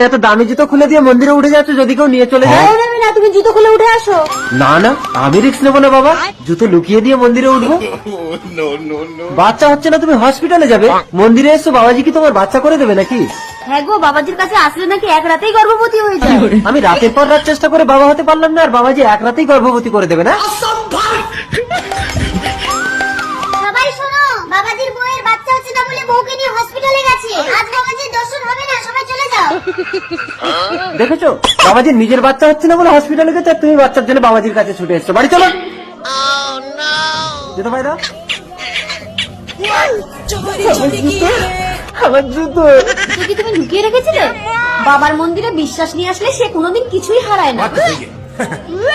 এত দামি জুতো খুলে দিয়ে মন্দিরে উঠে যাচ্ছ, যদি কেউ নিয়ে চলে যায়। না তুমি জুতো খুলে উঠে আসো। না না, আমি রিস্ক নেবো না বাবা, জুতো লুকিয়ে দিয়ে মন্দিরে উঠবো। বাচ্চা হচ্ছে না, তুমি হসপিটালে যাবে, মন্দিরে এসো, বাবাজি কি তোমার বাচ্চা করে দেবে নাকি? হ্যাঁ গো, বাবাজির কাছে আসলে নাকি এক রাতেই গর্ভবতী হয়ে যায়। আমি রাতের পর রাত চেষ্টা করে বাবা হতে পারলাম না, আর বাবাজি এক রাতেই গর্ভবতী করে দেবে না? সবাই শোনো, বাবাজির বউয়ের বাচ্চা হচ্ছে না বলে বউকে নিয়ে হসপিটালে গেছে। আজ বাবাজির দর্শন হবে না, সবাই চলে যাও। দেখেছো, বাবাজির নিজের বাচ্চা হচ্ছে না বলে হসপিটালে গেছে, আর তুমি বাচ্চার জন্য বাবাজির কাছে ছুটে এসছো। বাড়ি চলো। যেতে পারি না আমার জুতো। জুতো কি তুমি লুকিয়ে রেখেছিলে? বাবার মন্দিরে বিশ্বাস নিয়ে আসলে সে কোনোদিন কিছুই হারায় না।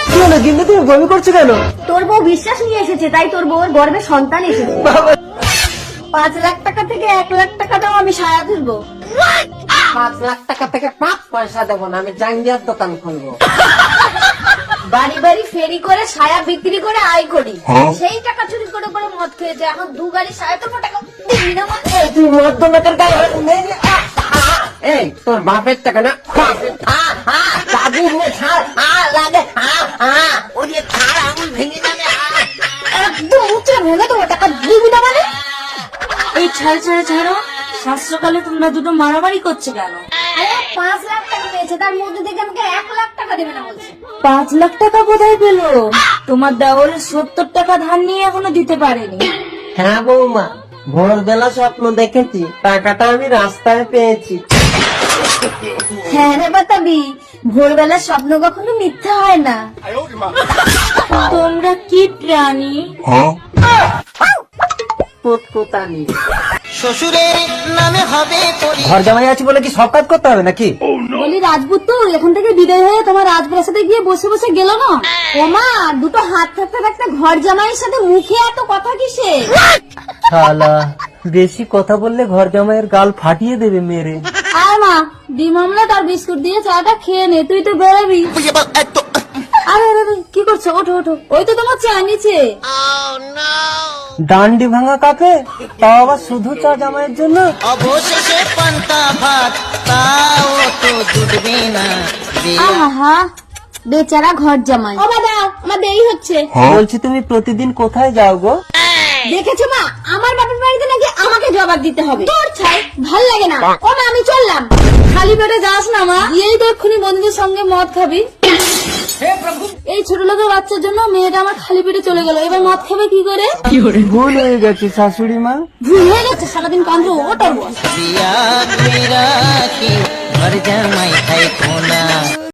কি হলো কিন্তু, তুমি বমি করছো কেন? তোর বউ বিশ্বাস নিয়ে এসেছে, তাই তোর বউয়ের গর্ভে সন্তান এসেছে। বাবা 5 লাখ টাকা থেকে 1 লাখ টাকা দাও, আমি সায়া ধরবো। 5 লাখ টাকা থেকে 5 পয়সা দেবো না, আমি জাঙ্গিয়ার দোকান খুলবো। বাড়ি বাড়ি ফেরি করে সায়া বিক্রি করে আয় করি, সেই টাকা চুরি করে করে মদ খেয়েছে। এখন 2 গাড়ি সায়া তো টাকা দিবি না মদ? তুই মধ্যমের গায়ে হাত নেই রে। এই তোর বাপের টাকা না, দাদুর নে ছাড়, লাগে ওরে ছাড়, আঙুল ভেঙে যাবে। একদম উঁচে ভেঙে দেবো, টাকা দিবি না মানে? এই ছাড়ো, শাস্ত্রকালে তোমরা দুটো মারামারি করছে কেন? 5 লাখ টাকা পেয়েছে, তার মধ্যে থেকে আমাকে 1 লাখ টাকা দেবে না বলছে। 5 লাখ টাকা কোথায় পেলো? তোমার দেওরের 70 টাকা ধার নিয়ে এখনো দিতে পারেনি। হ্যাঁ বৌমা, ভোরবেলা স্বপ্ন দেখেছি, টাকাটা আমি রাস্তায় পেয়েছি। হ্যাঁ রে বাতাবি, ভোরবেলার স্বপ্ন কখনো মিথ্যা হয় না। তোমরা কি প্রাণী? পুতপুতানি। ঘর জামাই আছি বলে কি সব কাজ করতে হবে নাকি? বলি রাজপুত তো এখান থেকে বিদায় হয়ে তোমার রাজপ্রাসাদে গিয়ে বসে বসে গেল না? ওমা, দুটো হাত থাকতে থাকতে ঘর জামাইয়ের সাথে মুখে এত কথা কিসে? শালা বেশি কথা বললে ঘর জামাইয়ের গাল ফাটিয়ে দেবে মেরে। আর মা, ডিম আমলেট আর বিস্কুট দিয়ে চাটা খেয়ে নে, তুই তো বেরোবি। আরে আরে আরে, কি করছো? ওঠো ওঠো, ওই তো তোমার চা নিচে। ডান্ডি ভাঙা কাপে, তাও আবার শুধু চা জামাইয়ের জন্য। অবশেষে পান্তা ভাত, তাও তো জুটবে না। আহা, বেচারা ঘর জামাই। ও বাবা, আমার দেরি হচ্ছে। বলছি তুমি প্রতিদিন কোথায় যাও গো? দেখেছো মা, আমার বাপের বাড়িতে নাকি আমাকে জবাব দিতে হবে। তোর ছাই ভাল লাগে না। ও মা, আমি চললাম। খালি পেটে যাস না মা, গিয়েই তো এক্ষুনি বন্ধুদের সঙ্গে মদ খাবি। এই ছোট লোকের বাচ্চার জন্য মেয়েটা আমার খালি পেটে চলে গেল, এবার মদ খাবে কি করে? ভুল হয়ে গেছে শাশুড়ি মা। ভুল হয়ে গেছে, সারাদিন কান্দ ওটার বস। বিয়া কইরা কি ঘর জামাই খাই